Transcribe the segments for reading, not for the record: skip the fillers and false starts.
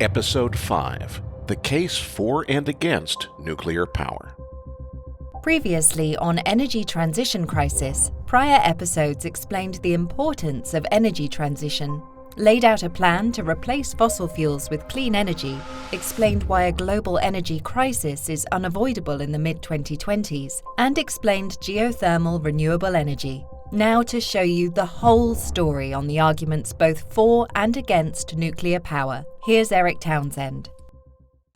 Episode 5: The Case for and Against Nuclear Power. Previously on Energy Transition Crisis, prior episodes explained the importance of energy transition, laid out a plan to replace fossil fuels with clean energy, explained why a global energy crisis is unavoidable in the mid-2020s, and explained geothermal renewable energy. Now to show you the whole story on the arguments both for and against nuclear power, here's Eric Townsend.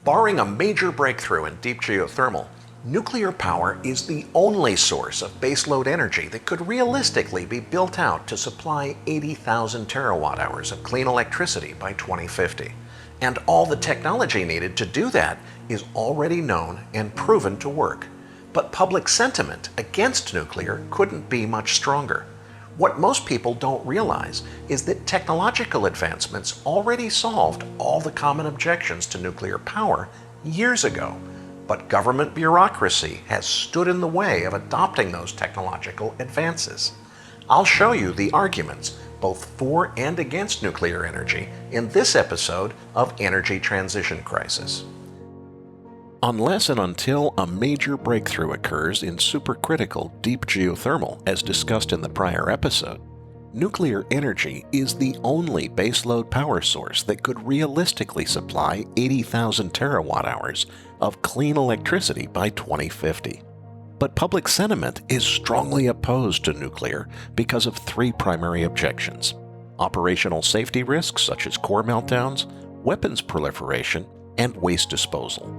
Barring a major breakthrough in deep geothermal, nuclear power is the only source of baseload energy that could realistically be built out to supply 80,000 terawatt-hours of clean electricity by 2050. And all the technology needed to do that is already known and proven to work. But public sentiment against nuclear couldn't be much stronger. What most people don't realize is that technological advancements already solved all the common objections to nuclear power years ago. But government bureaucracy has stood in the way of adopting those technological advances. I'll show you the arguments both for and against nuclear energy in this episode of Energy Transition Crisis. Unless and until a major breakthrough occurs in supercritical deep geothermal, as discussed in the prior episode, nuclear energy is the only baseload power source that could realistically supply 80,000 terawatt-hours of clean electricity by 2050. But public sentiment is strongly opposed to nuclear because of three primary objections: operational safety risks such as core meltdowns, weapons proliferation, and waste disposal.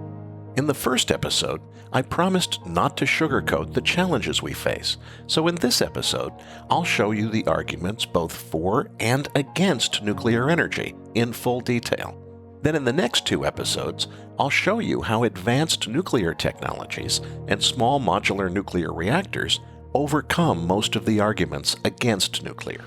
In the first episode, I promised not to sugarcoat the challenges we face, so in this episode, I'll show you the arguments both for and against nuclear energy in full detail. Then in the next two episodes, I'll show you how advanced nuclear technologies and small modular nuclear reactors overcome most of the arguments against nuclear.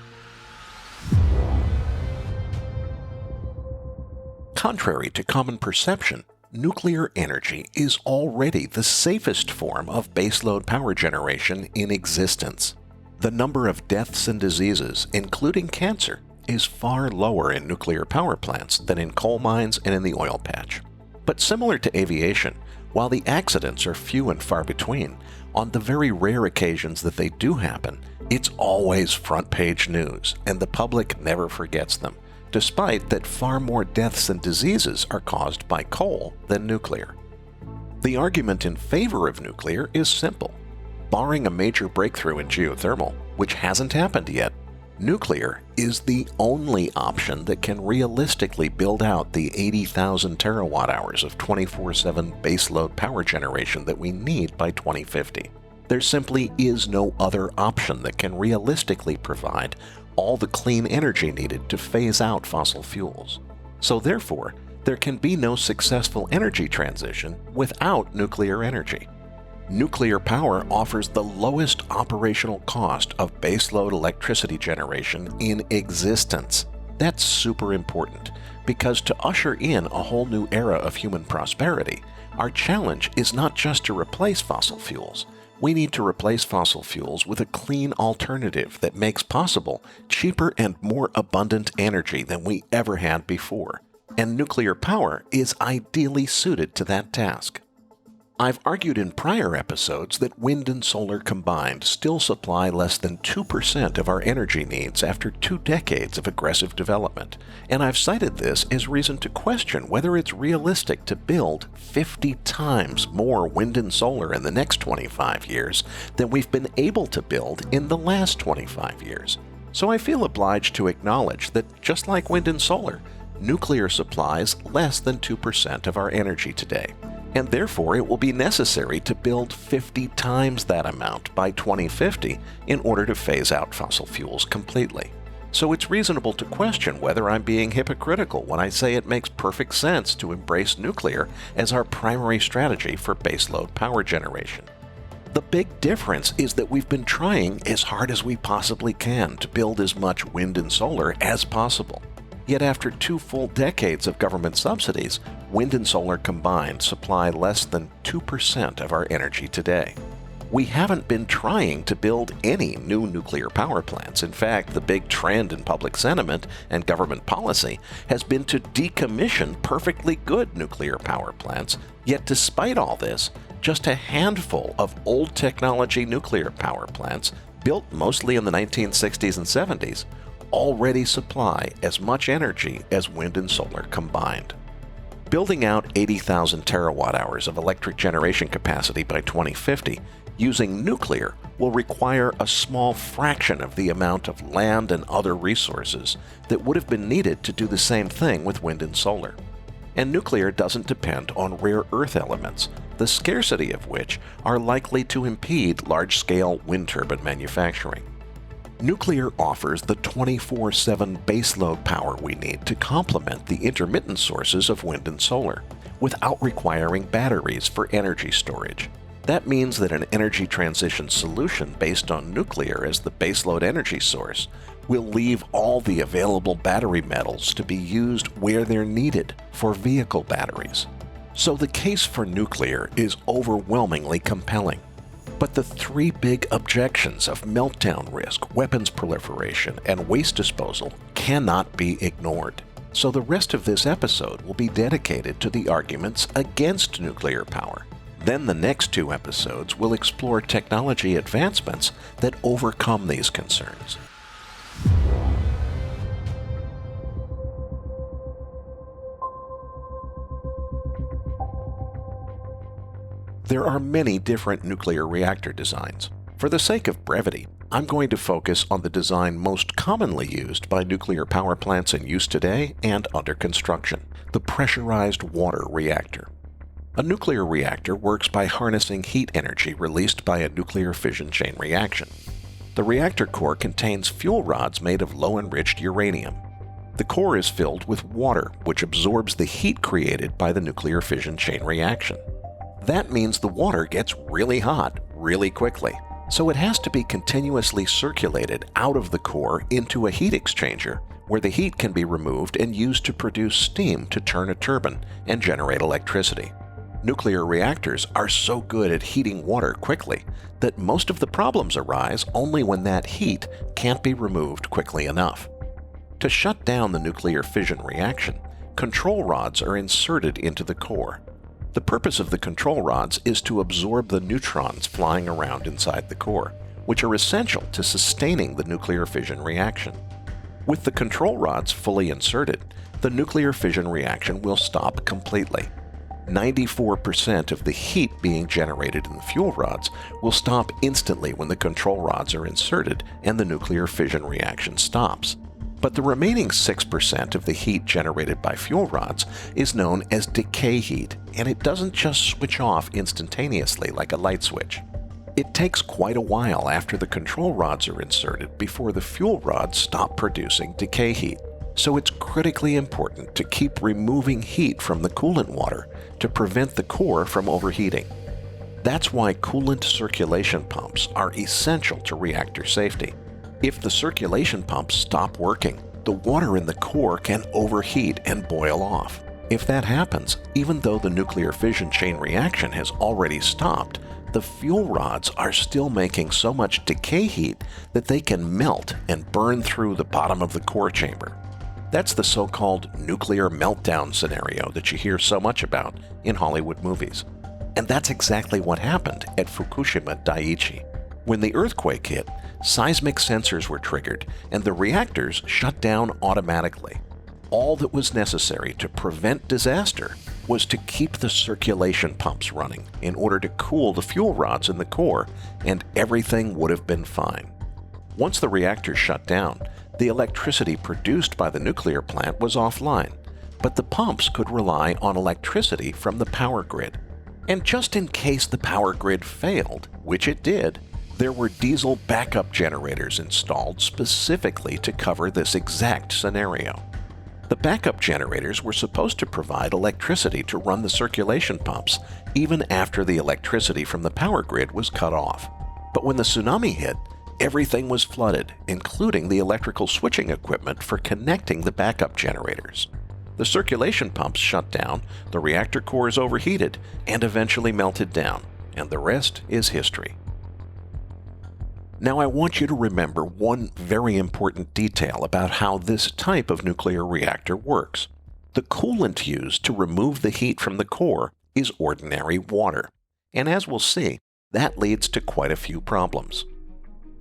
Contrary to common perception, nuclear energy is already the safest form of baseload power generation in existence. The number of deaths and diseases, including cancer, is far lower in nuclear power plants than in coal mines and in the oil patch. But similar to aviation, while the accidents are few and far between, on the very rare occasions that they do happen, it's always front-page news, and the public never forgets them, despite that far more deaths and diseases are caused by coal than nuclear. The argument in favor of nuclear is simple. Barring a major breakthrough in geothermal, which hasn't happened yet, nuclear is the only option that can realistically build out the 80,000 terawatt-hours of 24/7 baseload power generation that we need by 2050. There simply is no other option that can realistically provide all the clean energy needed to phase out fossil fuels. So therefore, there can be no successful energy transition without nuclear energy. Nuclear power offers the lowest operational cost of baseload electricity generation in existence. That's super important, because to usher in a whole new era of human prosperity, our challenge is not just to replace fossil fuels. We need to replace fossil fuels with a clean alternative that makes possible cheaper and more abundant energy than we ever had before. And nuclear power is ideally suited to that task. I've argued in prior episodes that wind and solar combined still supply less than 2% of our energy needs after 2 decades of aggressive development, and I've cited this as reason to question whether it's realistic to build 50 times more wind and solar in the next 25 years than we've been able to build in the last 25 years. So I feel obliged to acknowledge that just like wind and solar, nuclear supplies less than 2% of our energy today. And therefore it will be necessary to build 50 times that amount by 2050 in order to phase out fossil fuels completely. So it's reasonable to question whether I'm being hypocritical when I say it makes perfect sense to embrace nuclear as our primary strategy for baseload power generation. The big difference is that we've been trying as hard as we possibly can to build as much wind and solar as possible. Yet after 2 full decades of government subsidies, wind and solar combined supply less than 2% of our energy today. We haven't been trying to build any new nuclear power plants. In fact, the big trend in public sentiment and government policy has been to decommission perfectly good nuclear power plants. Yet despite all this, just a handful of old technology nuclear power plants, built mostly in the 1960s and 70s, already supply as much energy as wind and solar combined. Building out 80,000 terawatt-hours of electric generation capacity by 2050 using nuclear will require a small fraction of the amount of land and other resources that would have been needed to do the same thing with wind and solar. And nuclear doesn't depend on rare earth elements, the scarcity of which are likely to impede large-scale wind turbine manufacturing. Nuclear offers the 24/7 baseload power we need to complement the intermittent sources of wind and solar, without requiring batteries for energy storage. That means that an energy transition solution based on nuclear as the baseload energy source will leave all the available battery metals to be used where they're needed for vehicle batteries. So the case for nuclear is overwhelmingly compelling. But the three big objections of meltdown risk, weapons proliferation, and waste disposal cannot be ignored. So the rest of this episode will be dedicated to the arguments against nuclear power. Then the next two episodes will explore technology advancements that overcome these concerns. There are many different nuclear reactor designs. For the sake of brevity, I'm going to focus on the design most commonly used by nuclear power plants in use today and under construction, the pressurized water reactor. A nuclear reactor works by harnessing heat energy released by a nuclear fission chain reaction. The reactor core contains fuel rods made of low-enriched uranium. The core is filled with water, which absorbs the heat created by the nuclear fission chain reaction. That means the water gets really hot really quickly, so it has to be continuously circulated out of the core into a heat exchanger, where the heat can be removed and used to produce steam to turn a turbine and generate electricity. Nuclear reactors are so good at heating water quickly that most of the problems arise only when that heat can't be removed quickly enough. To shut down the nuclear fission reaction, control rods are inserted into the core. The purpose of the control rods is to absorb the neutrons flying around inside the core, which are essential to sustaining the nuclear fission reaction. With the control rods fully inserted, the nuclear fission reaction will stop completely. 94% of the heat being generated in the fuel rods will stop instantly when the control rods are inserted and the nuclear fission reaction stops. But the remaining 6% of the heat generated by fuel rods is known as decay heat, and it doesn't just switch off instantaneously like a light switch. It takes quite a while after the control rods are inserted before the fuel rods stop producing decay heat. So it's critically important to keep removing heat from the coolant water to prevent the core from overheating. That's why coolant circulation pumps are essential to reactor safety. If the circulation pumps stop working, the water in the core can overheat and boil off. If that happens, even though the nuclear fission chain reaction has already stopped, the fuel rods are still making so much decay heat that they can melt and burn through the bottom of the core chamber. That's the so-called nuclear meltdown scenario that you hear so much about in Hollywood movies. And that's exactly what happened at Fukushima Daiichi. When the earthquake hit, seismic sensors were triggered and the reactors shut down automatically. All that was necessary to prevent disaster was to keep the circulation pumps running in order to cool the fuel rods in the core, and everything would have been fine. Once the reactors shut down, the electricity produced by the nuclear plant was offline, but the pumps could rely on electricity from the power grid. And just in case the power grid failed, which it did, there were diesel backup generators installed specifically to cover this exact scenario. The backup generators were supposed to provide electricity to run the circulation pumps even after the electricity from the power grid was cut off. But when the tsunami hit, everything was flooded, including the electrical switching equipment for connecting the backup generators. The circulation pumps shut down, the reactor cores overheated, and eventually melted down, and the rest is history. Now I want you to remember one very important detail about how this type of nuclear reactor works. The coolant used to remove the heat from the core is ordinary water, and as we'll see, that leads to quite a few problems.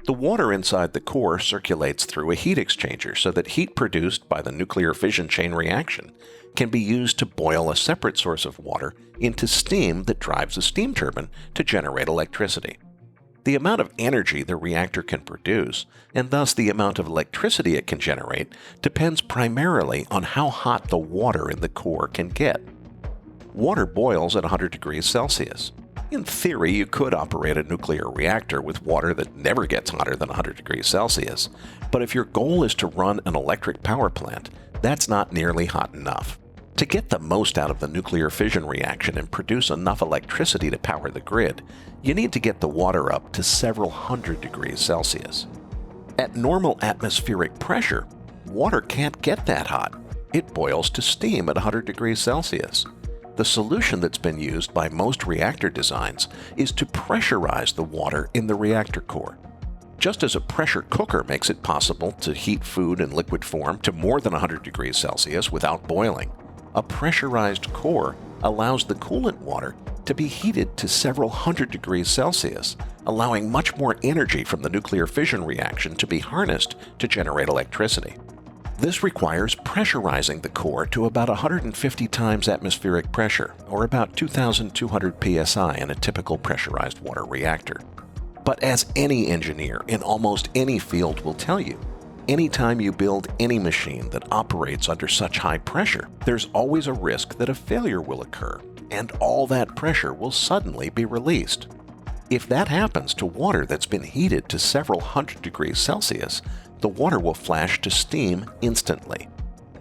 The water inside the core circulates through a heat exchanger so that heat produced by the nuclear fission chain reaction can be used to boil a separate source of water into steam that drives a steam turbine to generate electricity. The amount of energy the reactor can produce, and thus the amount of electricity it can generate, depends primarily on how hot the water in the core can get. Water boils at 100 degrees Celsius. In theory, you could operate a nuclear reactor with water that never gets hotter than 100 degrees Celsius, but if your goal is to run an electric power plant, that's not nearly hot enough. To get the most out of the nuclear fission reaction and produce enough electricity to power the grid, you need to get the water up to several hundred degrees Celsius. At normal atmospheric pressure, water can't get that hot. It boils to steam at 100 degrees Celsius. The solution that's been used by most reactor designs is to pressurize the water in the reactor core. Just as a pressure cooker makes it possible to heat food in liquid form to more than 100 degrees Celsius without boiling, a pressurized core allows the coolant water to be heated to several hundred degrees Celsius, allowing much more energy from the nuclear fission reaction to be harnessed to generate electricity. This requires pressurizing the core to about 150 times atmospheric pressure, or about 2,200 psi in a typical pressurized water reactor. But as any engineer in almost any field will tell you, anytime you build any machine that operates under such high pressure, there's always a risk that a failure will occur, and all that pressure will suddenly be released. If that happens to water that's been heated to several hundred degrees Celsius, the water will flash to steam instantly.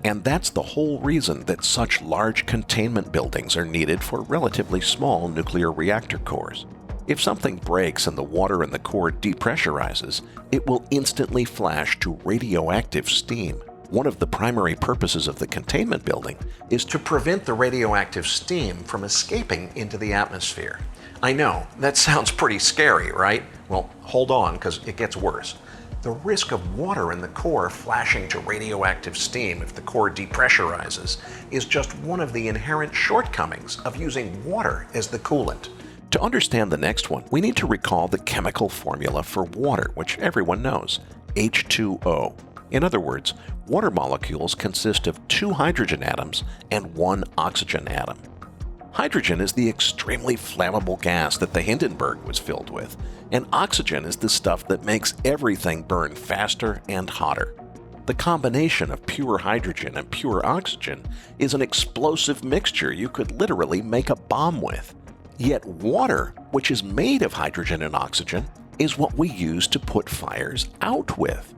And that's the whole reason that such large containment buildings are needed for relatively small nuclear reactor cores. If something breaks and the water in the core depressurizes, it will instantly flash to radioactive steam. One of the primary purposes of the containment building is to prevent the radioactive steam from escaping into the atmosphere. I know, that sounds pretty scary, right? Well, hold on, because it gets worse. The risk of water in the core flashing to radioactive steam if the core depressurizes is just one of the inherent shortcomings of using water as the coolant. To understand the next one, we need to recall the chemical formula for water, which everyone knows, H2O. In other words, water molecules consist of 2 hydrogen atoms and 1 oxygen atom. Hydrogen is the extremely flammable gas that the Hindenburg was filled with, and oxygen is the stuff that makes everything burn faster and hotter. The combination of pure hydrogen and pure oxygen is an explosive mixture you could literally make a bomb with. Yet water, which is made of hydrogen and oxygen, is what we use to put fires out with.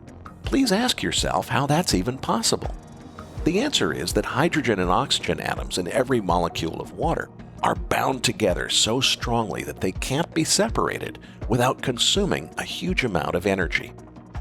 Please ask yourself how that's even possible. The answer is that hydrogen and oxygen atoms in every molecule of water are bound together so strongly that they can't be separated without consuming a huge amount of energy.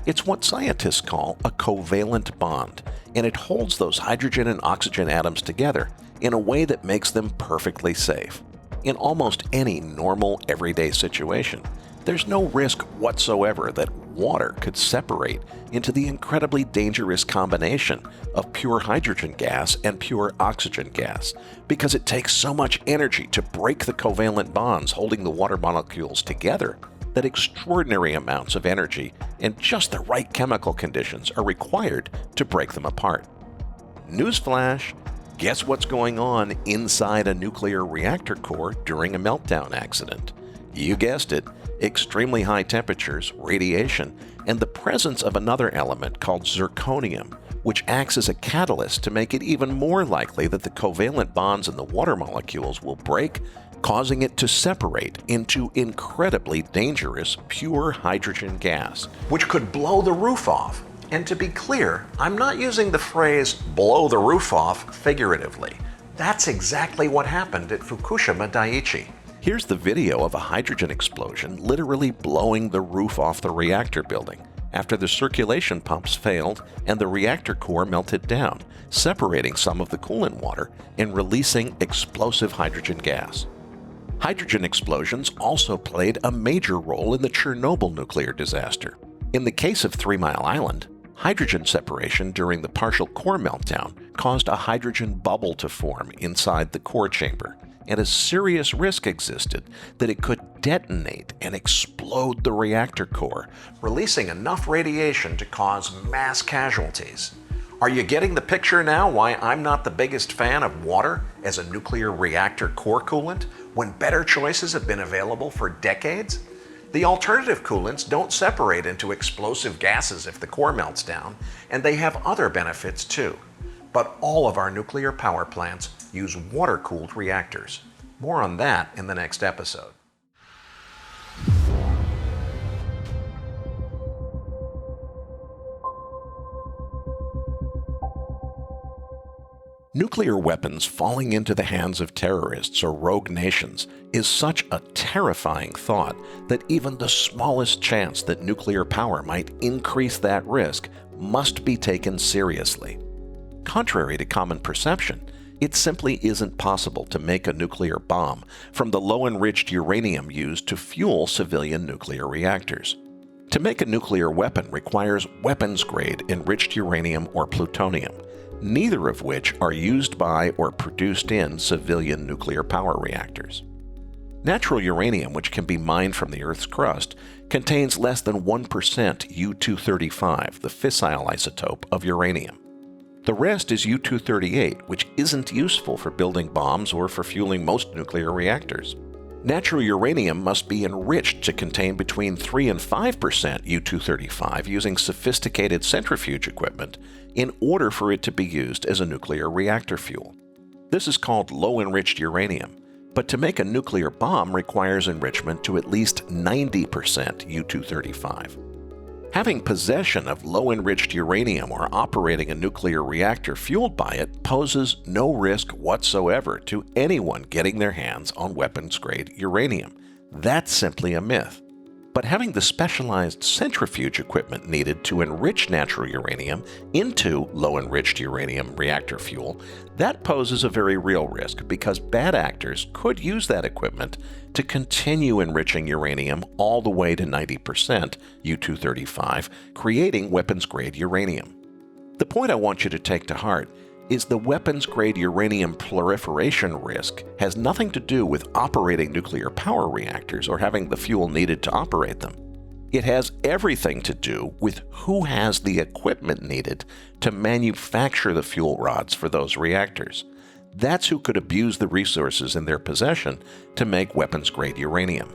It's what scientists call a covalent bond, and it holds those hydrogen and oxygen atoms together in a way that makes them perfectly safe. In almost any normal, everyday situation, there's no risk whatsoever that water could separate into the incredibly dangerous combination of pure hydrogen gas and pure oxygen gas, because it takes so much energy to break the covalent bonds holding the water molecules together that extraordinary amounts of energy and just the right chemical conditions are required to break them apart. Newsflash! Guess what's going on inside a nuclear reactor core during a meltdown accident? You guessed it, extremely high temperatures, radiation, and the presence of another element called zirconium, which acts as a catalyst to make it even more likely that the covalent bonds in the water molecules will break, causing it to separate into incredibly dangerous pure hydrogen gas, which could blow the roof off. And to be clear, I'm not using the phrase blow the roof off figuratively. That's exactly what happened at Fukushima Daiichi. Here's the video of a hydrogen explosion literally blowing the roof off the reactor building after the circulation pumps failed and the reactor core melted down, separating some of the coolant water and releasing explosive hydrogen gas. Hydrogen explosions also played a major role in the Chernobyl nuclear disaster. In the case of 3 Mile Island, hydrogen separation during the partial core meltdown caused a hydrogen bubble to form inside the core chamber, and a serious risk existed that it could detonate and explode the reactor core, releasing enough radiation to cause mass casualties. Are you getting the picture now why I'm not the biggest fan of water as a nuclear reactor core coolant when better choices have been available for decades? The alternative coolants don't separate into explosive gases if the core melts down, and they have other benefits too. But all of our nuclear power plants use water-cooled reactors. More on that in the next episode. Nuclear weapons falling into the hands of terrorists or rogue nations is such a terrifying thought that even the smallest chance that nuclear power might increase that risk must be taken seriously. Contrary to common perception, it simply isn't possible to make a nuclear bomb from the low-enriched uranium used to fuel civilian nuclear reactors. To make a nuclear weapon requires weapons-grade enriched uranium or plutonium, neither of which are used by or produced in civilian nuclear power reactors. Natural uranium, which can be mined from the Earth's crust, contains less than 1% U-235, the fissile isotope of uranium. The rest is U-238, which isn't useful for building bombs or for fueling most nuclear reactors. Natural uranium must be enriched to contain between 3 and 5% U-235 using sophisticated centrifuge equipment in order for it to be used as a nuclear reactor fuel. This is called low-enriched uranium, but to make a nuclear bomb requires enrichment to at least 90% U-235. Having possession of low-enriched uranium or operating a nuclear reactor fueled by it poses no risk whatsoever to anyone getting their hands on weapons-grade uranium. That's simply a myth. But having the specialized centrifuge equipment needed to enrich natural uranium into low-enriched uranium reactor fuel, that poses a very real risk because bad actors could use that equipment to continue enriching uranium all the way to 90% U-235, creating weapons-grade uranium. The point I want you to take to heart is the weapons-grade uranium proliferation risk has nothing to do with operating nuclear power reactors or having the fuel needed to operate them. It has everything to do with who has the equipment needed to manufacture the fuel rods for those reactors. That's who could abuse the resources in their possession to make weapons-grade uranium.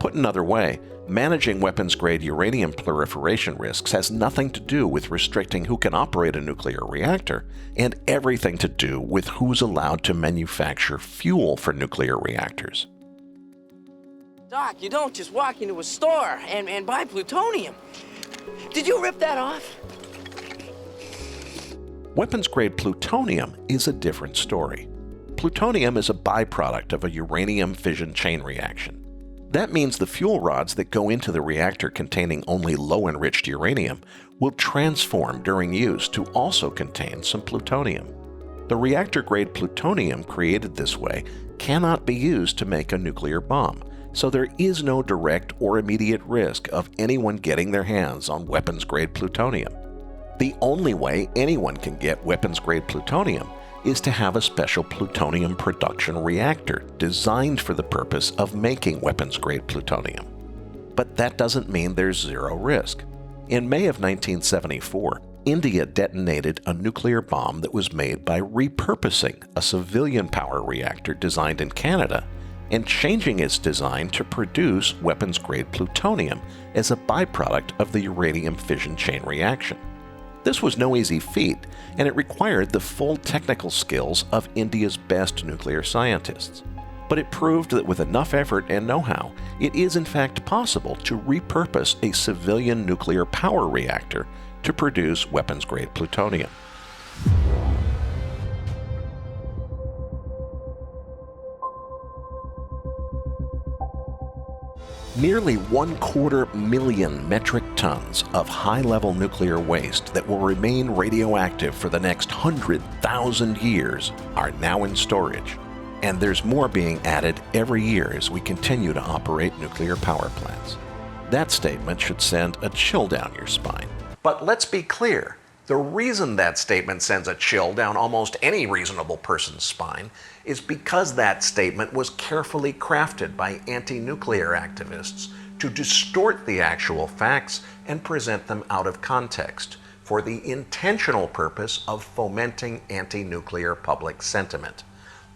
Put another way, managing weapons-grade uranium proliferation risks has nothing to do with restricting who can operate a nuclear reactor, and everything to do with who's allowed to manufacture fuel for nuclear reactors. Doc, you don't just walk into a store and buy plutonium. Did you rip that off? Weapons-grade plutonium is a different story. Plutonium is a byproduct of a uranium fission chain reaction. That means the fuel rods that go into the reactor containing only low-enriched uranium will transform during use to also contain some plutonium. The reactor-grade plutonium created this way cannot be used to make a nuclear bomb, so there is no direct or immediate risk of anyone getting their hands on weapons-grade plutonium. The only way anyone can get weapons-grade plutonium is to have a special plutonium production reactor designed for the purpose of making weapons-grade plutonium. But that doesn't mean there's zero risk. In May of 1974, India detonated a nuclear bomb that was made by repurposing a civilian power reactor designed in Canada and changing its design to produce weapons-grade plutonium as a byproduct of the uranium fission chain reaction. This was no easy feat, and it required the full technical skills of India's best nuclear scientists. But it proved that with enough effort and know-how, it is in fact possible to repurpose a civilian nuclear power reactor to produce weapons-grade plutonium. Nearly 250,000 metric tons of high-level nuclear waste that will remain radioactive for the next 100,000 years are now in storage. and there's more being added every year as we continue to operate nuclear power plants. That statement should send a chill down your spine. But let's be clear. The reason that statement sends a chill down almost any reasonable person's spine is because that statement was carefully crafted by anti-nuclear activists to distort the actual facts and present them out of context for the intentional purpose of fomenting anti-nuclear public sentiment.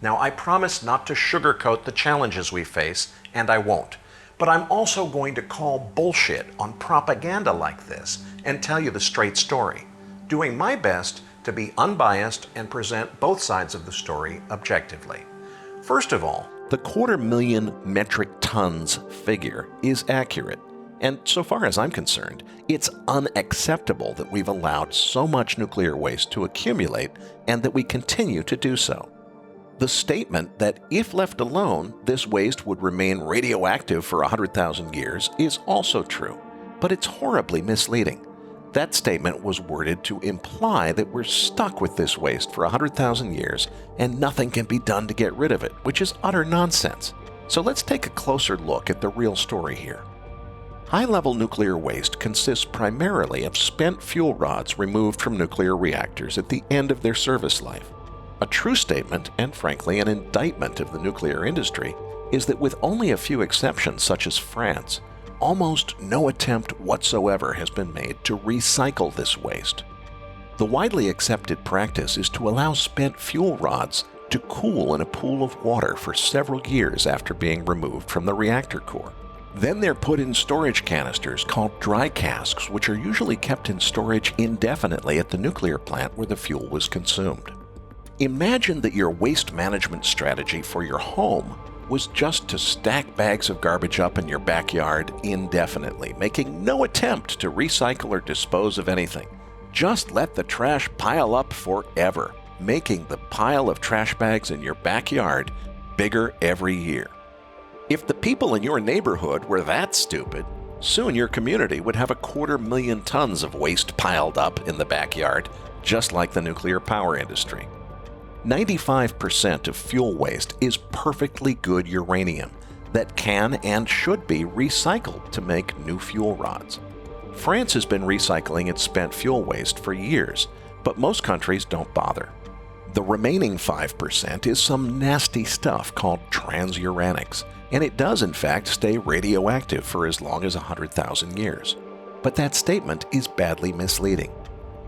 Now, I promise not to sugarcoat the challenges we face, and I won't. But I'm also going to call bullshit on propaganda like this and tell you the straight story, doing my best to be unbiased and present both sides of the story objectively. First of all, the 250,000 metric tons figure is accurate. And so far as I'm concerned, it's unacceptable that we've allowed so much nuclear waste to accumulate and that we continue to do so. The statement that if left alone, this waste would remain radioactive for 100,000 years is also true, but it's horribly misleading. That statement was worded to imply that we're stuck with this waste for 100,000 years and nothing can be done to get rid of it, which is utter nonsense. So let's take a closer look at the real story here. High-level nuclear waste consists primarily of spent fuel rods removed from nuclear reactors at the end of their service life. A true statement, and frankly an indictment of the nuclear industry, is that with only a few exceptions such as France, almost no attempt whatsoever has been made to recycle this waste. The widely accepted practice is to allow spent fuel rods to cool in a pool of water for several years after being removed from the reactor core. Then they're put in storage canisters called dry casks, which are usually kept in storage indefinitely at the nuclear plant where the fuel was consumed. Imagine that your waste management strategy for your home was just to stack bags of garbage up in your backyard indefinitely, making no attempt to recycle or dispose of anything. Just let the trash pile up forever, making the pile of trash bags in your backyard bigger every year. If the people in your neighborhood were that stupid, soon your community would have 250,000 tons of waste piled up in the backyard, just like the nuclear power industry. 95% of fuel waste is perfectly good uranium that can and should be recycled to make new fuel rods. France has been recycling its spent fuel waste for years, but most countries don't bother. The remaining 5% is some nasty stuff called transuranics, and it does in fact stay radioactive for as long as 100,000 years. But that statement is badly misleading.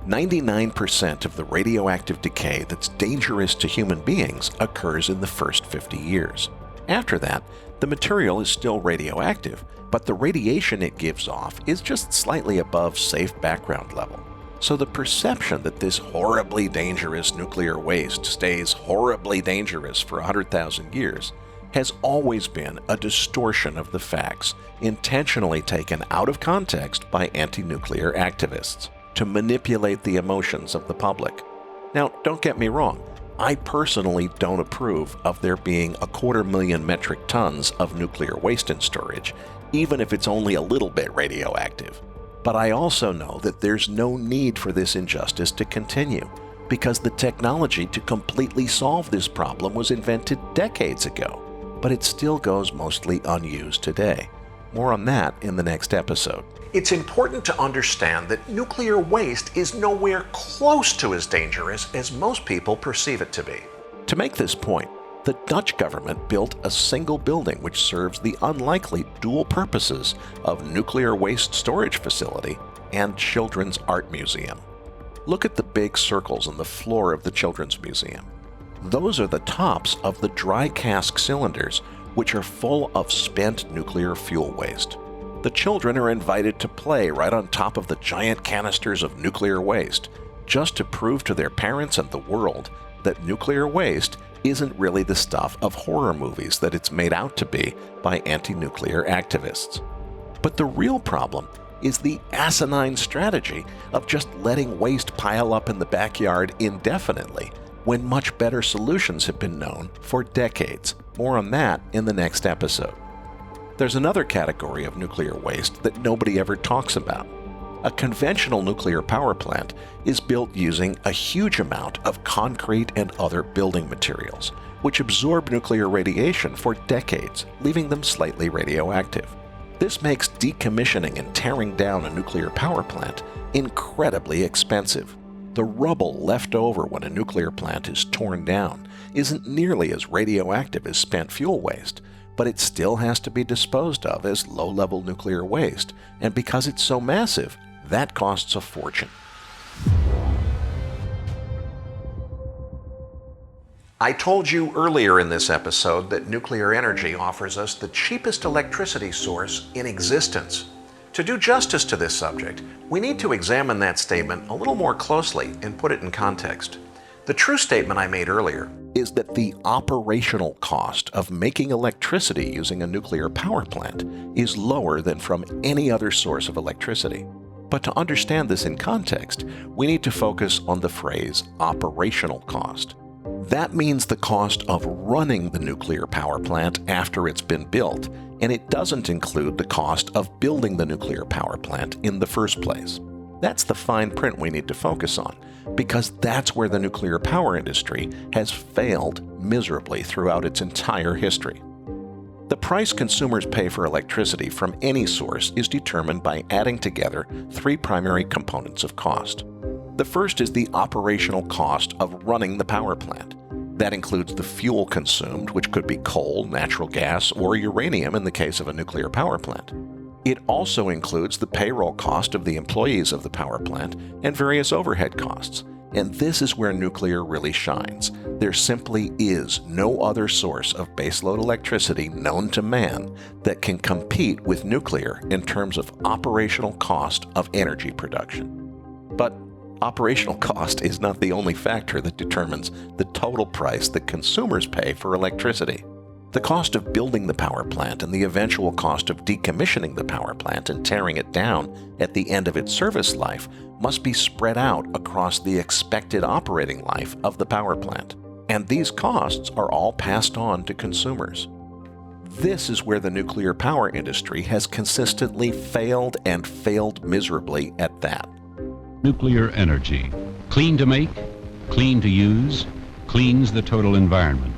99% of the radioactive decay that's dangerous to human beings occurs in the first 50 years. After that, the material is still radioactive, but the radiation it gives off is just slightly above safe background level. So the perception that this horribly dangerous nuclear waste stays horribly dangerous for 100,000 years has always been a distortion of the facts, intentionally taken out of context by anti-nuclear activists to manipulate the emotions of the public. Now, don't get me wrong, I personally don't approve of there being 250,000 metric tons of nuclear waste in storage, even if it's only a little bit radioactive. But I also know that there's no need for this injustice to continue, because the technology to completely solve this problem was invented decades ago, but it still goes mostly unused today. More on that in the next episode. It's important to understand that nuclear waste is nowhere close to as dangerous as most people perceive it to be. To make this point, the Dutch government built a single building which serves the unlikely dual purposes of nuclear waste storage facility and children's art museum. Look at the big circles on the floor of the Children's Museum. Those are the tops of the dry cask cylinders, which are full of spent nuclear fuel waste. The children are invited to play right on top of the giant canisters of nuclear waste, just to prove to their parents and the world that nuclear waste isn't really the stuff of horror movies that it's made out to be by anti-nuclear activists. But the real problem is the asinine strategy of just letting waste pile up in the backyard indefinitely, when much better solutions have been known for decades. More on that in the next episode. There's another category of nuclear waste that nobody ever talks about: A conventional nuclear power plant is built using a huge amount of concrete and other building materials, which absorb nuclear radiation for decades, leaving them slightly radioactive. This makes decommissioning and tearing down a nuclear power plant incredibly expensive. The rubble left over when a nuclear plant is torn down isn't nearly as radioactive as spent fuel waste, but it still has to be disposed of as low-level nuclear waste, and because it's so massive, that costs a fortune. I told you earlier in this episode that nuclear energy offers us the cheapest electricity source in existence. To do justice to this subject, we need to examine that statement a little more closely and put it in context. The true statement I made earlier is that the operational cost of making electricity using a nuclear power plant is lower than from any other source of electricity. But to understand this in context, we need to focus on the phrase operational cost. That means the cost of running the nuclear power plant after it's been built, and it doesn't include the cost of building the nuclear power plant in the first place. That's the fine print we need to focus on, because that's where the nuclear power industry has failed miserably throughout its entire history. The price consumers pay for electricity from any source is determined by adding together three primary components of cost. The first is the operational cost of running the power plant. That includes the fuel consumed, which could be coal, natural gas, or uranium in the case of a nuclear power plant. It also includes the payroll cost of the employees of the power plant and various overhead costs. And this is where nuclear really shines. There simply is no other source of baseload electricity known to man that can compete with nuclear in terms of operational cost of energy production. But operational cost is not the only factor that determines the total price that consumers pay for electricity. The cost of building the power plant and the eventual cost of decommissioning the power plant and tearing it down at the end of its service life must be spread out across the expected operating life of the power plant. And these costs are all passed on to consumers. This is where the nuclear power industry has consistently failed and failed miserably at that. Nuclear energy. Clean to make, clean to use, cleans the total environment.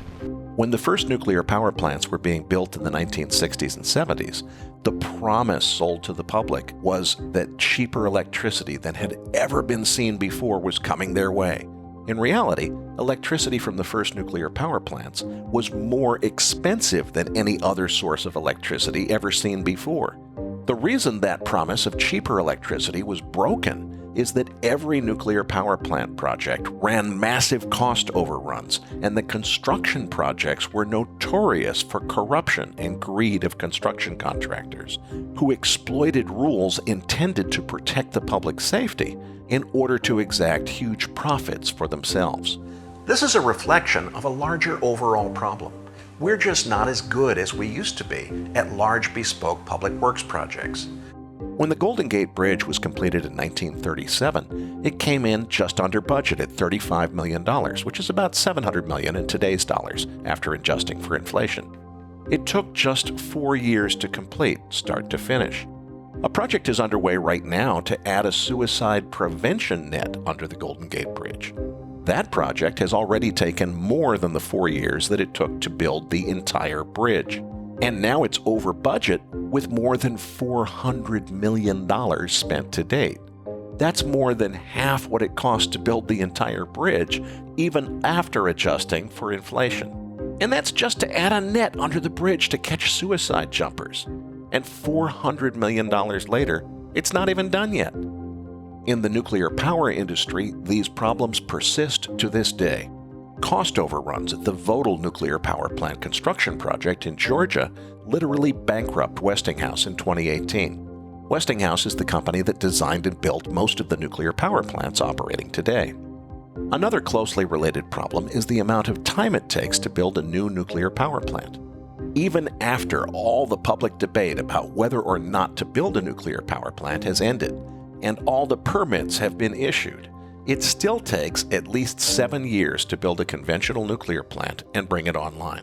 When the first nuclear power plants were being built in the 1960s and 70s, the promise sold to the public was that cheaper electricity than had ever been seen before was coming their way. In reality, electricity from the first nuclear power plants was more expensive than any other source of electricity ever seen before. The reason that promise of cheaper electricity was broken is that every nuclear power plant project ran massive cost overruns, and the construction projects were notorious for corruption and greed of construction contractors, who exploited rules intended to protect the public safety in order to exact huge profits for themselves. This is a reflection of a larger overall problem. We're just not as good as we used to be at large bespoke public works projects. When the Golden Gate Bridge was completed in 1937, it came in just under budget at $35 million, which is about $700 million in today's dollars after adjusting for inflation. It took just 4 years to complete, start to finish. A project is underway right now to add a suicide prevention net under the Golden Gate Bridge. That project has already taken more than the 4 years that it took to build the entire bridge. And now it's over budget with more than $400 million spent to date. That's more than half what it cost to build the entire bridge, even after adjusting for inflation. And that's just to add a net under the bridge to catch suicide jumpers. And $400 million later, it's not even done yet. In the nuclear power industry, these problems persist to this day. Cost overruns at the Vogtle nuclear power plant construction project in Georgia literally bankrupted Westinghouse in 2018. Westinghouse is the company that designed and built most of the nuclear power plants operating today. Another closely related problem is the amount of time it takes to build a new nuclear power plant. Even after all the public debate about whether or not to build a nuclear power plant has ended, and all the permits have been issued, it still takes at least 7 years to build a conventional nuclear plant and bring it online.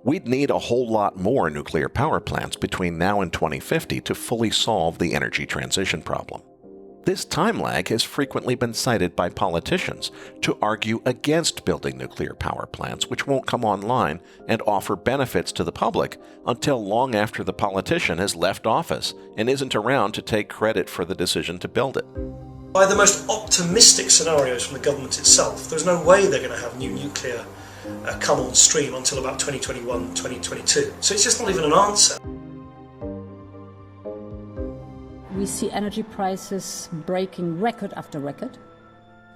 We'd need a whole lot more nuclear power plants between now and 2050 to fully solve the energy transition problem. This time lag has frequently been cited by politicians to argue against building nuclear power plants which won't come online and offer benefits to the public until long after the politician has left office and isn't around to take credit for the decision to build it. By the most optimistic scenarios from the government itself, there's no way they're going to have new nuclear come on stream until about 2021, 2022. So it's just not even an answer. We see energy prices breaking record after record.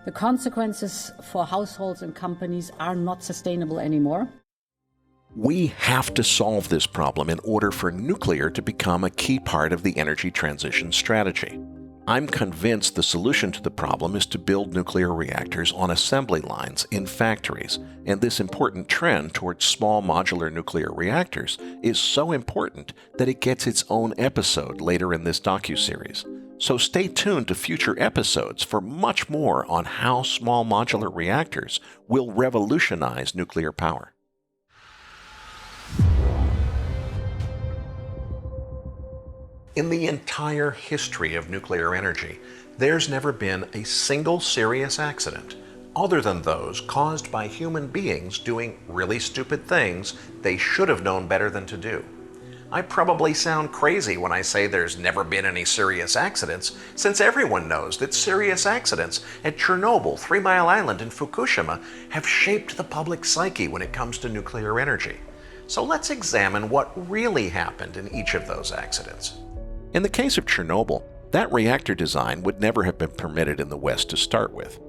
The consequences for households and companies are not sustainable anymore. We have to solve this problem in order for nuclear to become a key part of the energy transition strategy. I'm convinced the solution to the problem is to build nuclear reactors on assembly lines in factories, and this important trend towards small modular nuclear reactors is so important that it gets its own episode later in this docuseries. So stay tuned to future episodes for much more on how small modular reactors will revolutionize nuclear power. In the entire history of nuclear energy, there's never been a single serious accident, other than those caused by human beings doing really stupid things they should have known better than to do. I probably sound crazy when I say there's never been any serious accidents, since everyone knows that serious accidents at Chernobyl, 3 Mile Island, and Fukushima have shaped the public psyche when it comes to nuclear energy. So let's examine what really happened in each of those accidents. In the case of Chernobyl, that reactor design would never have been permitted in the West to start with.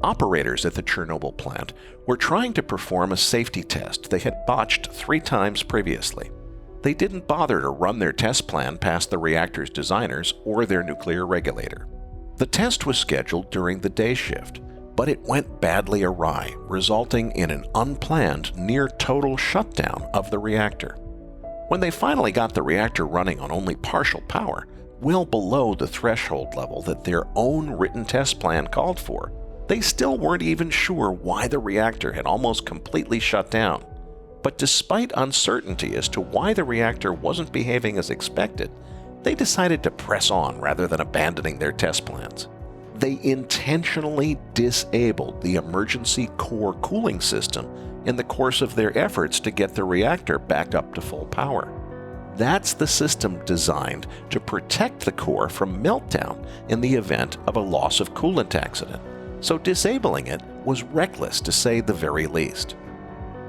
Operators at the Chernobyl plant were trying to perform a safety test they had botched 3 times previously. They didn't bother to run their test plan past the reactor's designers or their nuclear regulator. The test was scheduled during the day shift, but it went badly awry, resulting in an unplanned near-total shutdown of the reactor. When they finally got the reactor running on only partial power, well below the threshold level that their own written test plan called for, they still weren't even sure why the reactor had almost completely shut down. But despite uncertainty as to why the reactor wasn't behaving as expected, they decided to press on rather than abandoning their test plans. They intentionally disabled the emergency core cooling system in the course of their efforts to get the reactor back up to full power. That's the system designed to protect the core from meltdown in the event of a loss of coolant accident, so disabling it was reckless to say the very least.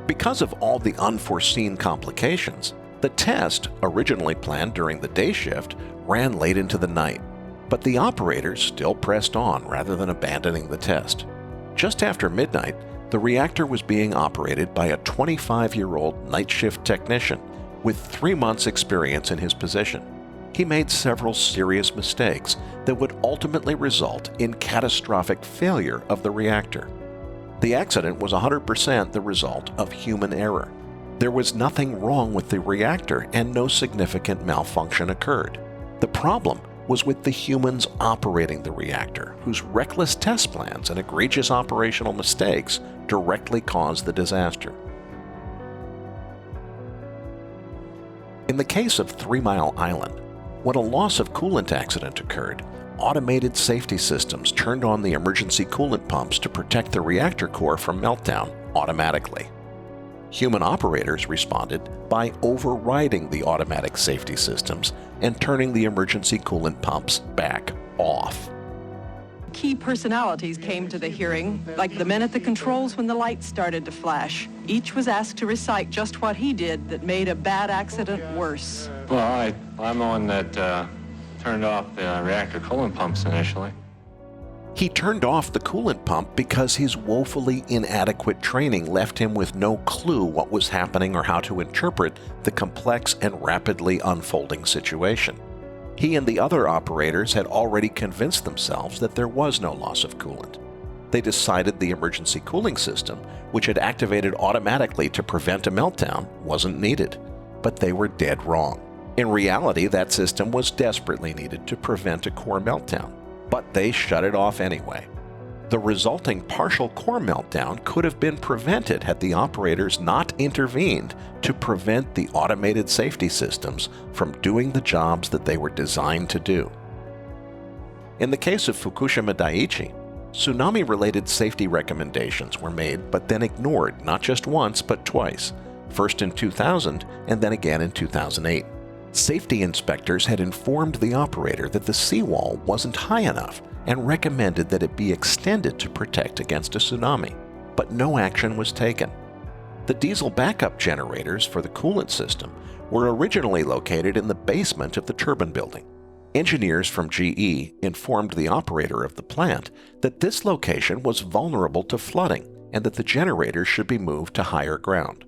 Because of all the unforeseen complications, the test, originally planned during the day shift, ran late into the night, but the operators still pressed on rather than abandoning the test. Just after midnight, the reactor was being operated by a 25-year-old night shift technician with 3 months' experience in his position. He made several serious mistakes that would ultimately result in catastrophic failure of the reactor. The accident was 100% the result of human error. There was nothing wrong with the reactor and no significant malfunction occurred. The problem was with the humans operating the reactor, whose reckless test plans and egregious operational mistakes directly caused the disaster. In the case of 3 Mile Island, when a loss of coolant accident occurred, automated safety systems turned on the emergency coolant pumps to protect the reactor core from meltdown automatically. Human operators responded by overriding the automatic safety systems and turning the emergency coolant pumps back off. Key personalities came to the hearing, like the men at the controls when the lights started to flash. Each was asked to recite just what he did that made a bad accident worse. Well, I'm the one that turned off the reactor coolant pumps initially. He turned off the coolant pump because his woefully inadequate training left him with no clue what was happening or how to interpret the complex and rapidly unfolding situation. He and the other operators had already convinced themselves that there was no loss of coolant. They decided the emergency cooling system, which had activated automatically to prevent a meltdown, wasn't needed. But they were dead wrong. In reality, that system was desperately needed to prevent a core meltdown, but they shut it off anyway. The resulting partial core meltdown could have been prevented had the operators not intervened to prevent the automated safety systems from doing the jobs that they were designed to do. In the case of Fukushima Daiichi, tsunami-related safety recommendations were made but then ignored not just once but twice, first in 2000 and then again in 2008. Safety inspectors had informed the operator that the seawall wasn't high enough and recommended that it be extended to protect against a tsunami, but no action was taken. The diesel backup generators for the coolant system were originally located in the basement of the turbine building. Engineers from GE informed the operator of the plant that this location was vulnerable to flooding and that the generators should be moved to higher ground.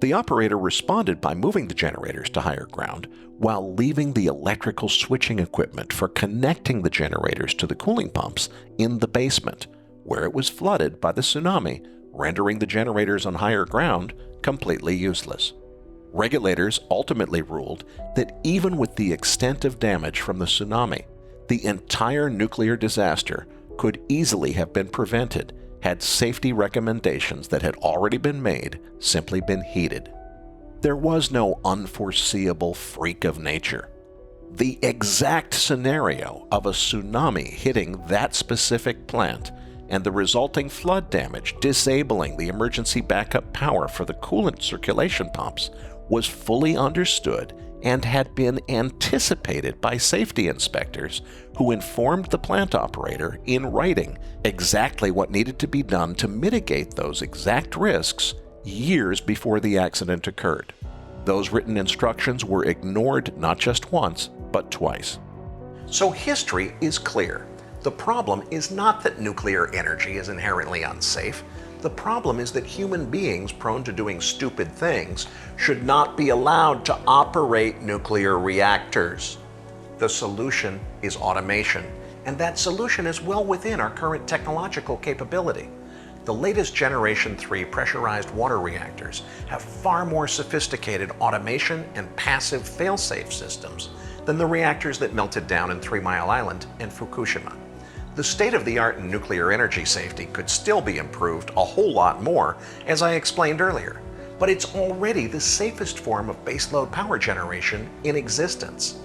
The operator responded by moving the generators to higher ground while leaving the electrical switching equipment for connecting the generators to the cooling pumps in the basement, where it was flooded by the tsunami, rendering the generators on higher ground completely useless. Regulators ultimately ruled that even with the extent of damage from the tsunami, the entire nuclear disaster could easily have been prevented had safety recommendations that had already been made simply been heeded. There was no unforeseeable freak of nature. The exact scenario of a tsunami hitting that specific plant and the resulting flood damage disabling the emergency backup power for the coolant circulation pumps was fully understood and had been anticipated by safety inspectors who informed the plant operator in writing exactly what needed to be done to mitigate those exact risks years before the accident occurred. Those written instructions were ignored not just once, but twice. So history is clear. The problem is not that nuclear energy is inherently unsafe. The problem is that human beings prone to doing stupid things should not be allowed to operate nuclear reactors. The solution is automation, and that solution is well within our current technological capability. The latest Generation 3 pressurized water reactors have far more sophisticated automation and passive fail-safe systems than the reactors that melted down in 3 Mile Island and Fukushima. The state-of-the-art in nuclear energy safety could still be improved a whole lot more, as I explained earlier, but it's already the safest form of baseload power generation in existence.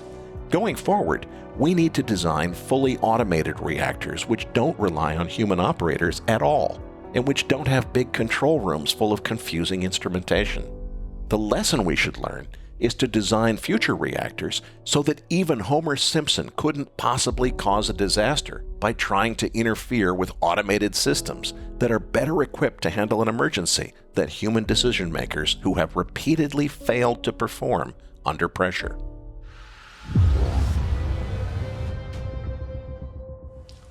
Going forward, we need to design fully automated reactors which don't rely on human operators at all, and which don't have big control rooms full of confusing instrumentation. The lesson we should learn is to design future reactors so that even Homer Simpson couldn't possibly cause a disaster by trying to interfere with automated systems that are better equipped to handle an emergency than human decision makers who have repeatedly failed to perform under pressure.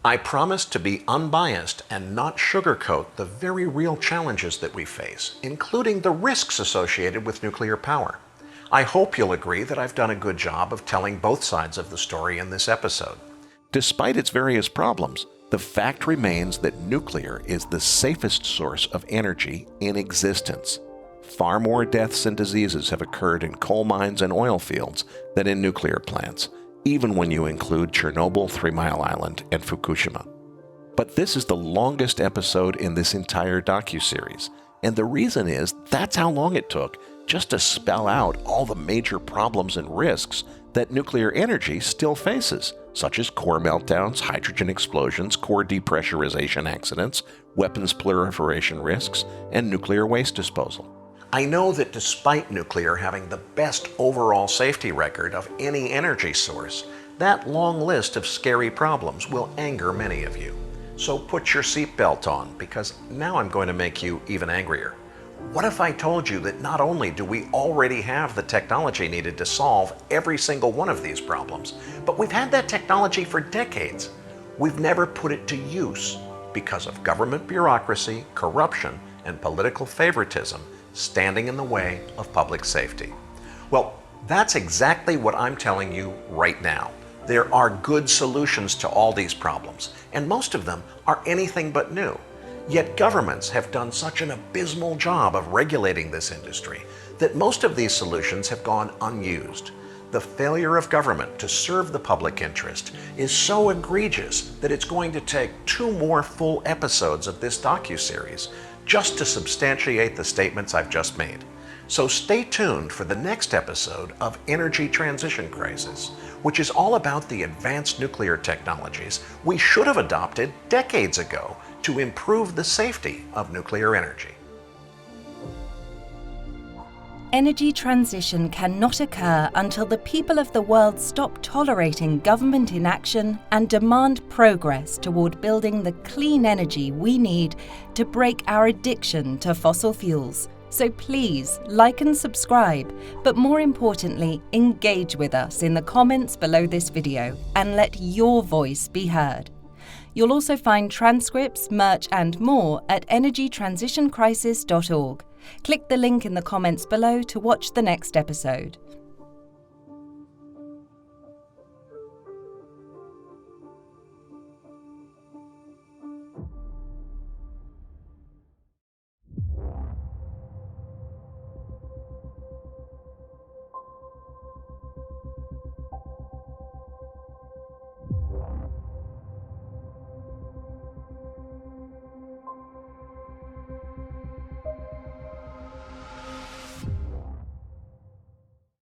I promise to be unbiased and not sugarcoat the very real challenges that we face, including the risks associated with nuclear power. I hope you'll agree that I've done a good job of telling both sides of the story in this episode. Despite its various problems, the fact remains that nuclear is the safest source of energy in existence. Far more deaths and diseases have occurred in coal mines and oil fields than in nuclear plants, even when you include Chernobyl, 3 Mile Island, and Fukushima. But this is the longest episode in this entire docuseries, and the reason is that's how long it took just to spell out all the major problems and risks that nuclear energy still faces, such as core meltdowns, hydrogen explosions, core depressurization accidents, weapons proliferation risks, and nuclear waste disposal. I know that despite nuclear having the best overall safety record of any energy source, that long list of scary problems will anger many of you. So put your seatbelt on, because now I'm going to make you even angrier. What if I told you that not only do we already have the technology needed to solve every single one of these problems, but we've had that technology for decades. We've never put it to use because of government bureaucracy, corruption, and political favoritism standing in the way of public safety. Well, that's exactly what I'm telling you right now. There are good solutions to all these problems, and most of them are anything but new. Yet governments have done such an abysmal job of regulating this industry that most of these solutions have gone unused. The failure of government to serve the public interest is so egregious that it's going to take 2 more full episodes of this docuseries just to substantiate the statements I've just made. So stay tuned for the next episode of Energy Transition Crisis, which is all about the advanced nuclear technologies we should have adopted decades ago to improve the safety of nuclear energy. Energy transition cannot occur until the people of the world stop tolerating government inaction and demand progress toward building the clean energy we need to break our addiction to fossil fuels. So please like and subscribe, but more importantly, engage with us in the comments below this video and let your voice be heard. You'll also find transcripts, merch and more at energytransitioncrisis.org. Click the link in the comments below to watch the next episode.